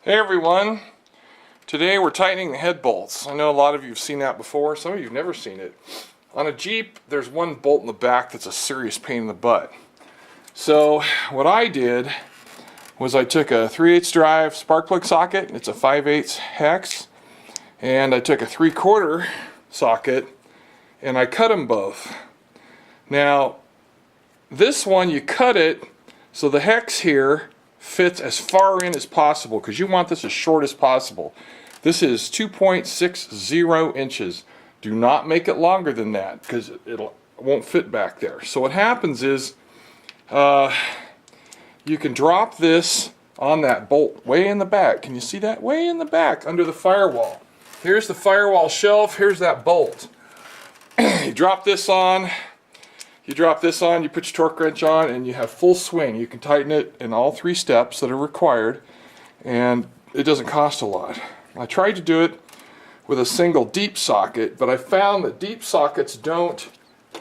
Hey everyone, today we're tightening the head bolts. I know a lot of you have seen that before, some of you have never seen it. On a Jeep, there's one bolt in the back that's a serious pain in the butt. So what I did was I took a 3/8 drive spark plug socket, it's a 5/8 hex, and I took a 3/4 socket and I cut them both. Now this one, you cut it so the hex here fits as far in as possible because you want this as short as possible. This is 2.60 inches. Do not make it longer than that because it won't fit back there. So what happens is you can drop this on that bolt way in the back. Can you see that? Way in the back under the firewall. Here's the firewall shelf. Here's that bolt. You drop this on. You drop this on, you put your torque wrench on, and you have full swing. You can tighten it in all 3 steps that are required, and it doesn't cost a lot. I tried to do it with a single deep socket, but I found that deep sockets don't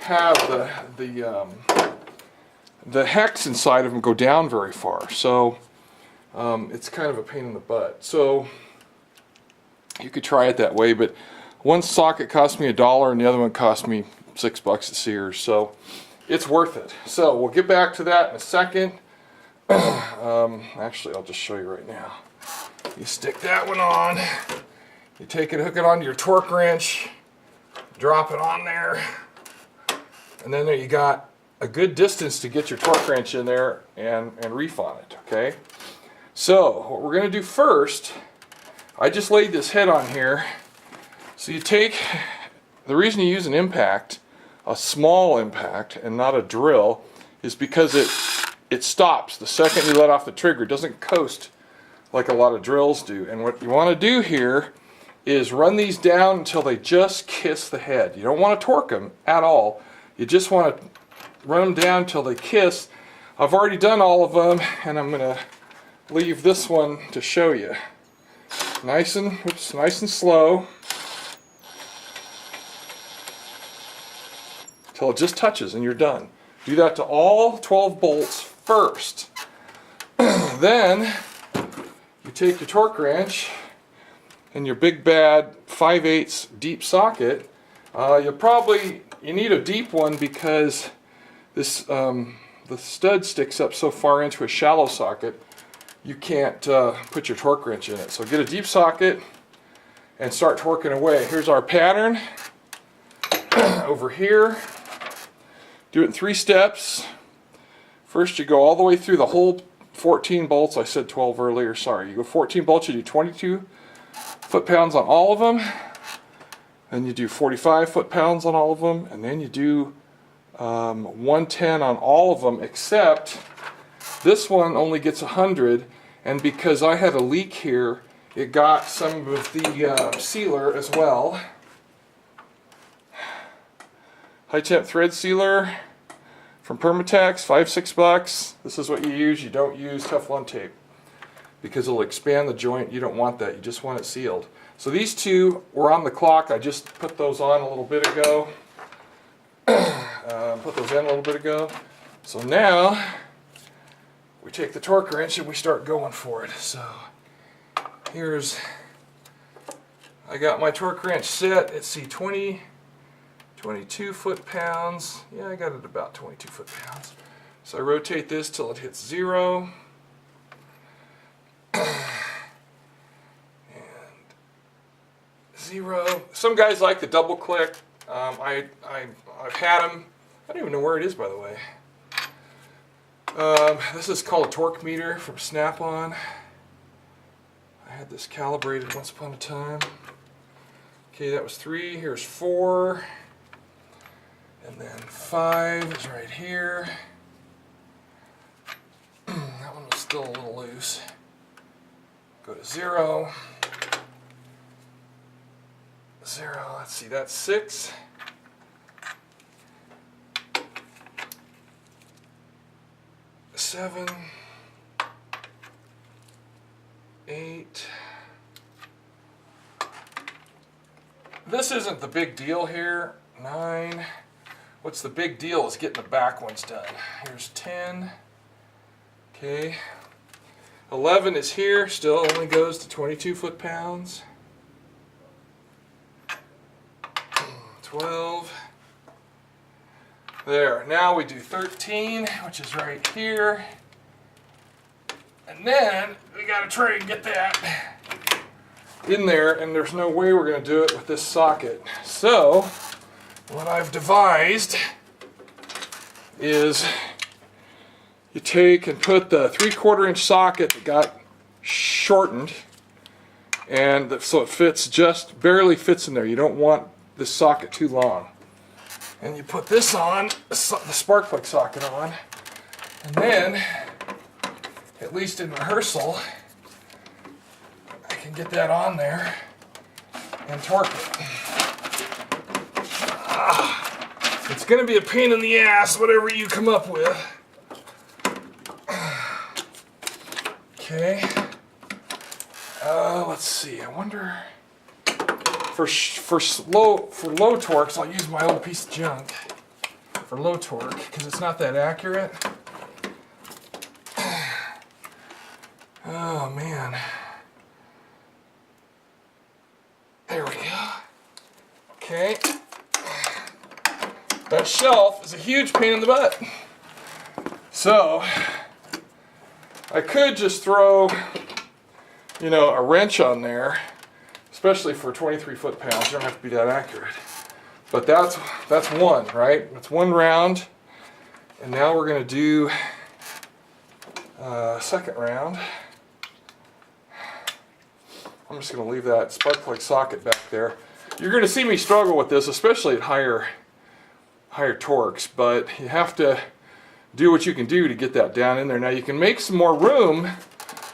have the hex inside of them go down very far, so it's kind of a pain in the butt. So you could try it that way, but one socket cost me $1 and the other one cost me $6 at Sears, so it's worth it. So we'll get back to that in a second. Actually, I'll just show you right now. You stick that one on, you take it, hook it onto your torque wrench, drop it on there, and then there you got a good distance to get your torque wrench in there and reef on it, okay? So what we're going to do first, I just laid this head on here. So you take, the reason you use an impact, a small impact and not a drill, is because it stops the second you let off the trigger. It doesn't coast like a lot of drills do. And what you want to do here is run these down until they just kiss the head. You don't want to torque them at all. You just want to run them down until they kiss. I've already done all of them, and I'm going to leave this one to show you. Nice and slow. Till it just touches and you're done. Do that to all 12 bolts first. Then you take your torque wrench and your big bad 5/8 deep socket. You need a deep one because this the stud sticks up so far into a shallow socket you can't put your torque wrench in it. So get a deep socket and start torquing away. Here's our pattern over here. Do it in 3 steps. First you go all the way through the whole 14 bolts. I said 12 earlier, sorry. You go 14 bolts, you do 22 foot-pounds on all of them. Then you do 45 foot-pounds on all of them. And then you do 110 on all of them, except this one only gets 100. And because I had a leak here, it got some of the sealer as well. High temp thread sealer from Permatex, $5-6. This is what you use. You don't use Teflon tape because it'll expand the joint. You don't want that. You just want it sealed. So these two were on the clock. I just put those on a little bit ago. Put those in a little bit ago. So now we take the torque wrench and we start going for it. So I got my torque wrench set at 22 foot-pounds. Yeah, I got it about 22 foot-pounds. So I rotate this till it hits 0. And 0. Some guys like the double click. I've had them. I don't even know where it is, by the way. This is called a torque meter from Snap-on. I had this calibrated once upon a time. Okay, that was 3. Here's 4. And then 5 is right here. That one was still a little loose. Go to 0. 0, let's see, that's 6. 7. 8. This isn't the big deal here. 9. What's the big deal is getting the back ones done. Here's 10. Okay. 11 is here, still only goes to 22 foot-pounds. 12. There, now we do 13, which is right here. And then we gotta try and get that in there, and there's no way we're gonna do it with this socket. So, what I've devised is you take and put the 3/4 inch socket that got shortened, and so it fits, just barely fits in there. You don't want this socket too long. And you put this on, the spark plug socket on, and then, at least in rehearsal, I can get that on there and torque it. It's going to be a pain in the ass, whatever you come up with. Okay. Let's see. I wonder, for low torques, I'll use my old piece of junk for low torque because it's not that accurate. Oh man. There we go. Okay. That shelf is a huge pain in the butt. So I could just throw, you know, a wrench on there, especially for 23 foot-pounds. You don't have to be that accurate. But that's one, right? That's one round. And now we're going to do a second round. I'm just going to leave that spark plug socket back there. You're going to see me struggle with this, especially at higher torques, but you have to do what you can do to get that down in there. Now you can make some more room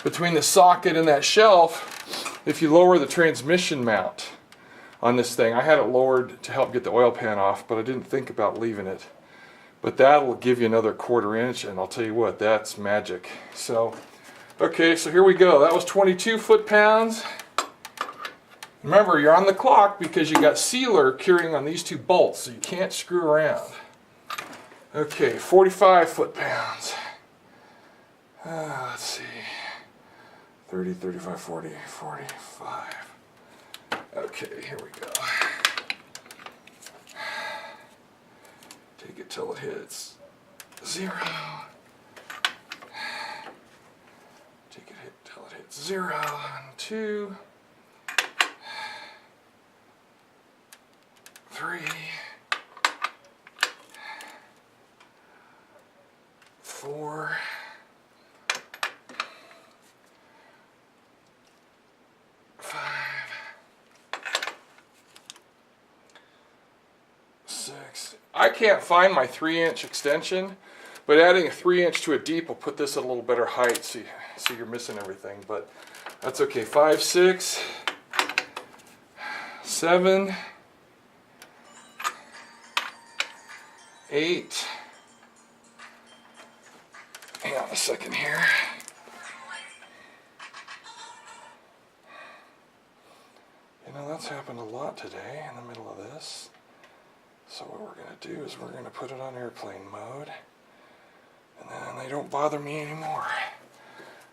between the socket and that shelf if you lower the transmission mount on this thing. I had it lowered to help get the oil pan off, but I didn't think about leaving it. But that will give you another 1/4 inch, and I'll tell you what, that's magic. So, okay, so here we go. That was 22 foot-pounds. Remember, you're on the clock because you got sealer curing on these two bolts, so you can't screw around. Okay, 45 foot-pounds. Let's see. 30, 35, 40, 45. Okay, here we go. Take it till it hits 0. Take it till it hits 0. 2. 3, 4, 5, 6. I can't find my 3-inch extension, but adding a 3-inch to a deep will put this at a little better height, so you're missing everything, but that's okay. 5, 6, 7, 8. Hang on a second here. You know, that's happened a lot today in the middle of this. So what we're going to do is we're going to put it on airplane mode, and then they don't bother me anymore.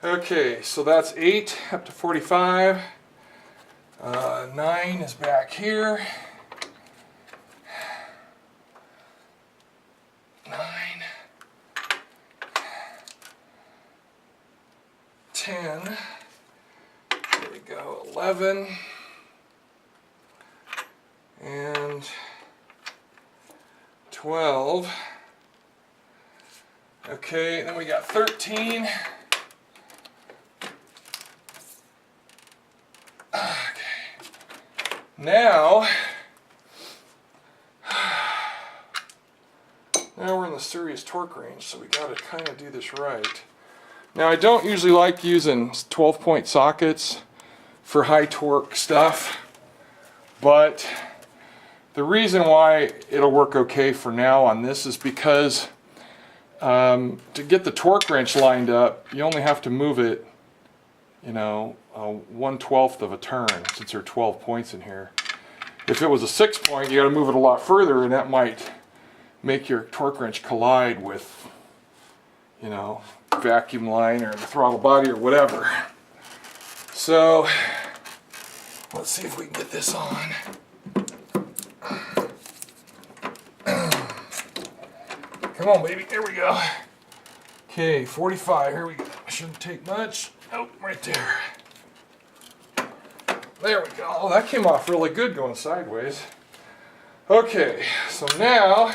Okay, so that's 8 up to 45. 9 is back here. 9, 10, there we go, 11, and 12. Okay, then we got 13. Okay, now we're in the serious torque range, so we got to kind of do this right. Now I don't usually like using 12-point sockets for high torque stuff, but the reason why it'll work okay for now on this is because to get the torque wrench lined up, you only have to move it, you know, 1/12 of a turn, since there are 12 points in here. If it was a 6-point, you got to move it a lot further, and that might make your torque wrench collide with, you know, vacuum line or the throttle body or whatever. So let's see if we can get this on. Come on, baby. There we go. Okay, 45. Here we go. Shouldn't take much. Oh, right there. There we go. Oh, that came off really good going sideways. Okay, so now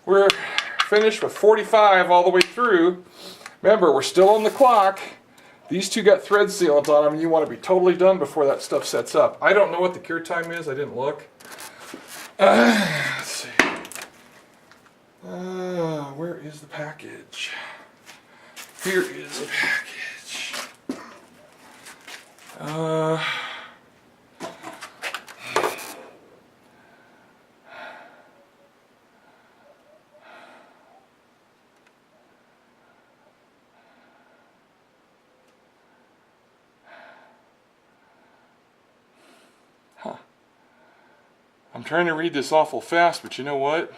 we're finished with 45 all the way through. Remember, we're still on the clock. These two got thread sealant on them, and you want to be totally done before that stuff sets up. I don't know what the cure time is. I didn't look. Let's see. Where is the package? Here is the package. I'm trying to read this awful fast, but you know what?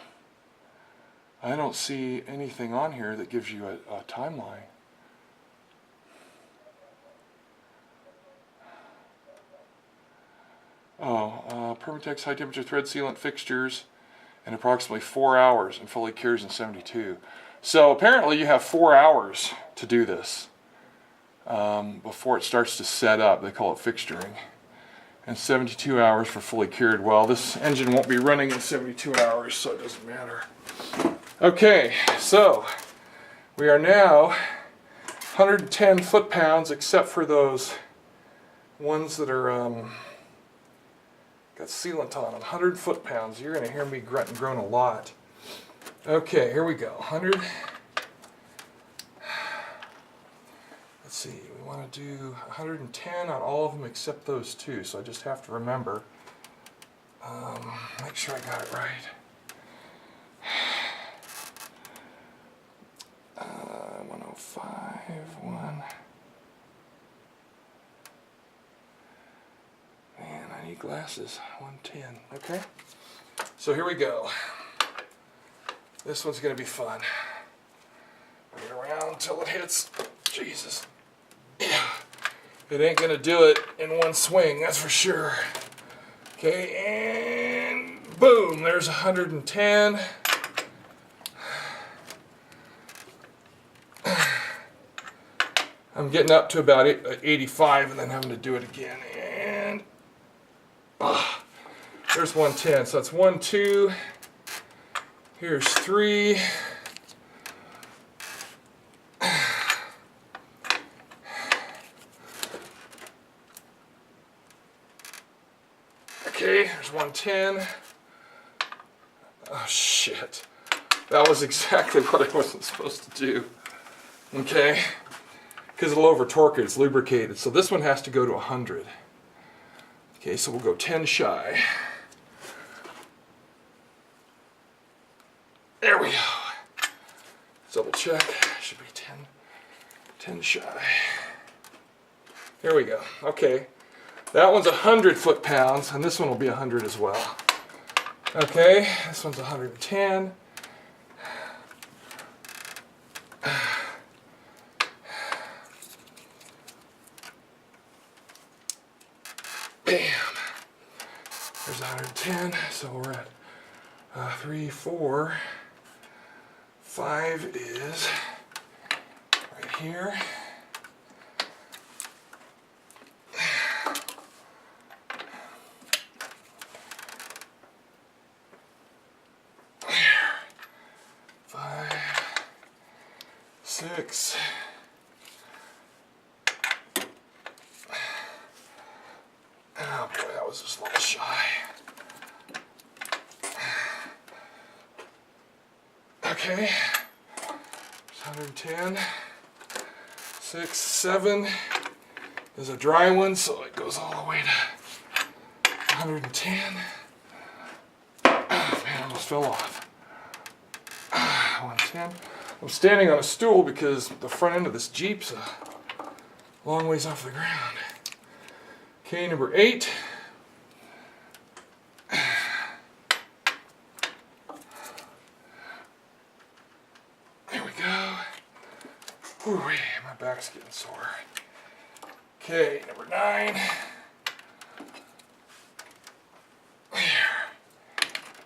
I don't see anything on here that gives you a timeline. Permatex high temperature thread sealant fixtures in approximately 4 hours and fully cures in 72. So apparently you have 4 hours to do this before it starts to set up. They call it fixturing. And 72 hours for fully cured. Well, this engine won't be running in 72 hours, so it doesn't matter. Okay, so we are now 110 foot-pounds, except for those ones that are got sealant on them. 100 foot-pounds. You're going to hear me grunt and groan a lot. Okay, here we go. 100. Let's see. We want to do 110 on all of them except those two. So I just have to remember. Make sure I got it right. 105, 1. Man, I need glasses. 110. Okay. So here we go. This one's going to be fun. Bring it around until it hits. Jesus. Yeah. It ain't going to do it in one swing, that's for sure. Okay, and boom, there's 110. I'm getting up to about 85 and then having to do it again. And there's 110. So that's 1, 2. Here's 3. Okay, there's 110. Oh shit. That was exactly what I wasn't supposed to do. Okay. Because it'll over torque it, it's lubricated. So this one has to go to 100. Okay, so we'll go 10 shy. There we go. Double check. Should be 10 shy. There we go. Okay. That one's 100 foot-pounds, and this one will be 100 as well. Okay, this one's 110. Bam. There's 110, so we're at 3, 4, 5 is right here. Six. Oh boy, that was just a little shy. Okay, 110. 6, 7 is a dry one, so it goes all the way to 110. Oh man, I almost fell off. 110. I'm standing on a stool because the front end of this Jeep's a long ways off the ground. Okay, number 8. There we go. Ooh, my back's getting sore. Okay, number 9.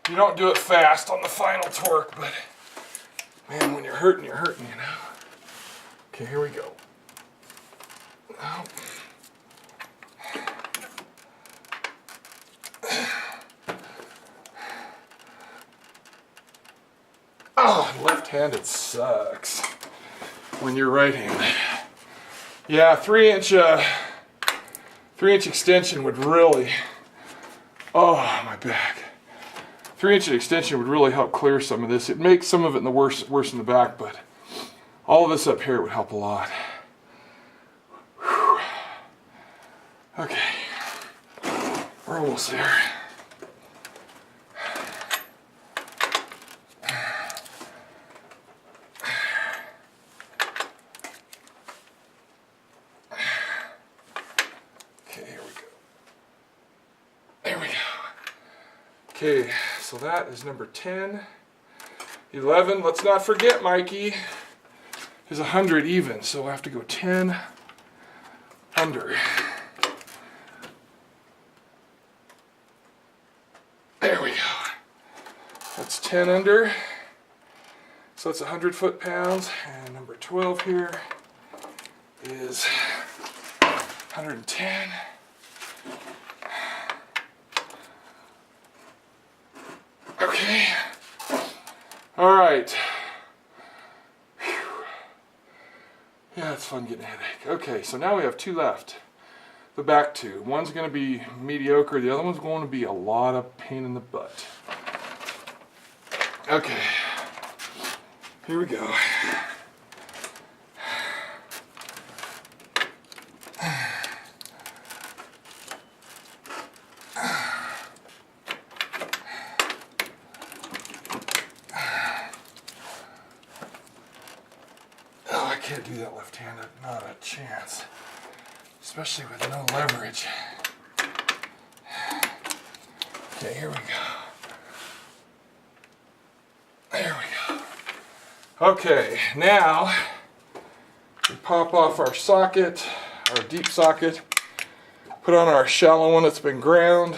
You don't do it fast on the final torque, but man, when you're hurting, you know. Okay, here we go. Oh. Oh, left-handed sucks when you're right-handed. Yeah, 3-inch extension would really, oh, my back. 3-inch extension would really help clear some of this. It makes some of it in the worse in the back, but all of this up here would help a lot. Whew. Okay, we're almost there. Okay, here we go. There we go. Okay, so that is number 10. 11, let's not forget, Mikey, is 100 even, so we'll have to go 10 under. There we go. That's 10 under. So that's 100 foot-pounds. And number 12 here is 110. Okay. All right. Whew. Yeah, it's fun getting a headache. Okay, so now we have 2 left. The back 2. One's going to be mediocre. The other one's going to be a lot of pain in the butt. Okay. Here we go. I can't do that left-handed, not a chance. Especially with no leverage. Okay, here we go. There we go. Okay, now we pop off our socket, our deep socket, put on our shallow one that's been ground.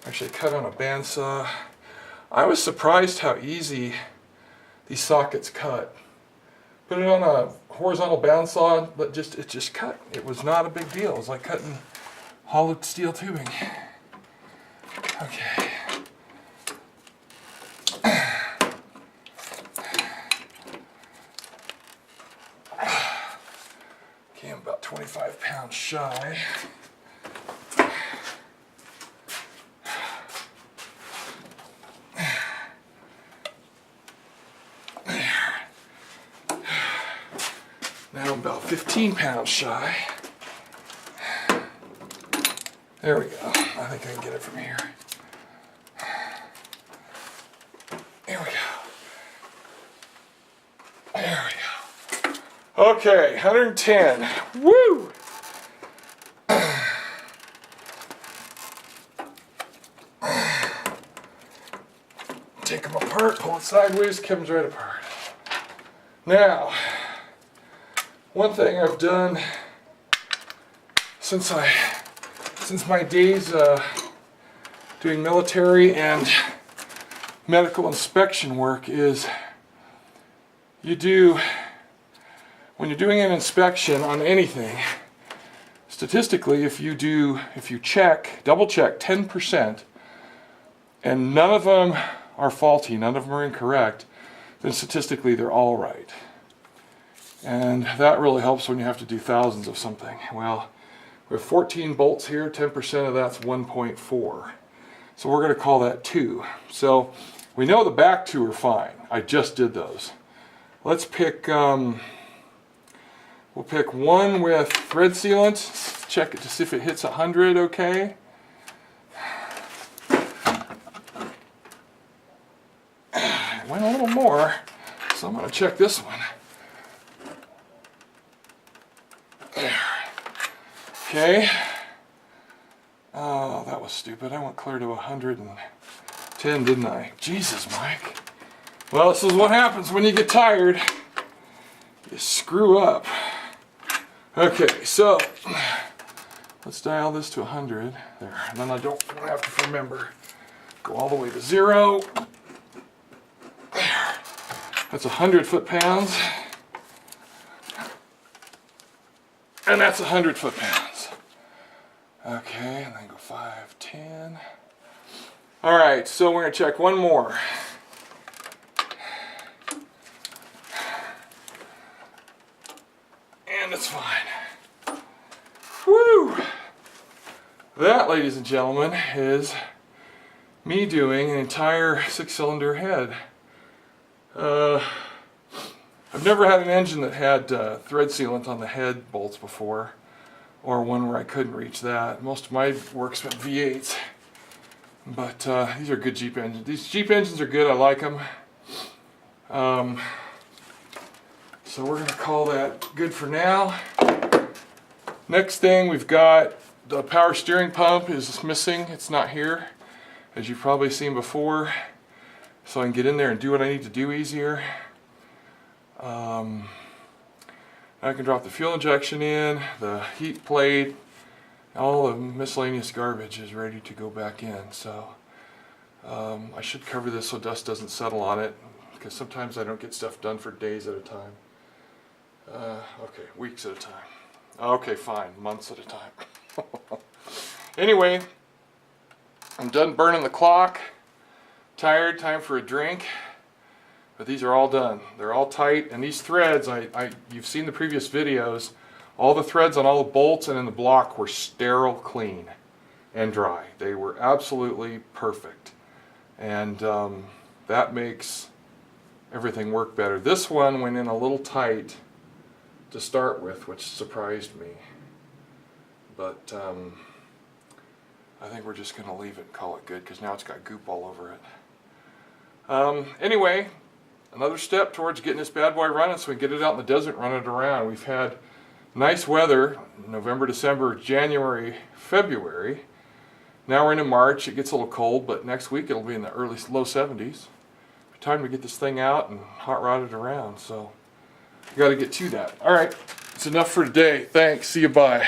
Actually cut on a bandsaw. I was surprised how easy these sockets cut. Put it on a horizontal bandsaw, but it just cut. It was not a big deal. It was like cutting hollow steel tubing. Okay. Okay, I'm about 25 pounds shy. Now I'm about 15 pounds shy. There we go. I think I can get it from here. There we go. There we go. Okay, 110. Woo! Take them apart, pull it sideways, comes right apart. Now, one thing I've done since my days doing military and medical inspection work is when you're doing an inspection on anything, statistically if you double check 10% and none of them are faulty, none of them are incorrect, then statistically they're all right. And that really helps when you have to do thousands of something. Well, we have 14 bolts here, 10% of that's 1.4. So we're going to call that 2. So we know the back 2 are fine. I just did those. Let's pick, we'll pick one with thread sealant. Check it to see if it hits 100 okay. It went a little more, so I'm going to check this one. There. Okay. Oh, that was stupid. I went clear to 110, didn't I? Jesus, Mike. Well, this is what happens when you get tired. you screw up. Okay, so let's dial this to 100 there, and then I don't have to remember. Go all the way to 0. There. That's 100 foot-pounds. And that's 100 foot-pounds. Okay, and then go 5, 10. All right, so we're gonna check one more. And it's fine. Woo! That, ladies and gentlemen, is me doing an entire 6-cylinder head. I've never had an engine that had thread sealant on the head bolts before, or one where I couldn't reach that. Most of my work's been V8s, but these are good Jeep engines. These Jeep engines are good, I like them. So we're going to call that good for now. Next thing, we've got the power steering pump is missing. It's not here, as you've probably seen before. So I can get in there and do what I need to do easier. I can drop the fuel injection in, the heat plate, all the miscellaneous garbage is ready to go back in. So I should cover this so dust doesn't settle on it, because sometimes I don't get stuff done for days at a time. Okay, weeks at a time. Okay, fine, months at a time. Anyway, I'm done burning the clock. Tired, time for a drink. But these are all done. They're all tight, and these threads, you've seen the previous videos, all the threads on all the bolts and in the block were sterile clean and dry. They were absolutely perfect. And that makes everything work better. This one went in a little tight to start with, which surprised me. But I think we're just going to leave it and call it good, because now it's got goop all over it. Anyway, another step towards getting this bad boy running so we can get it out in the desert and run it around. We've had nice weather, November, December, January, February. Now we're into March. It gets a little cold, but next week it'll be in the low 70s. Time to get this thing out and hot rod it around, so we got to get to that. All right, it's enough for today. Thanks. See you. Bye.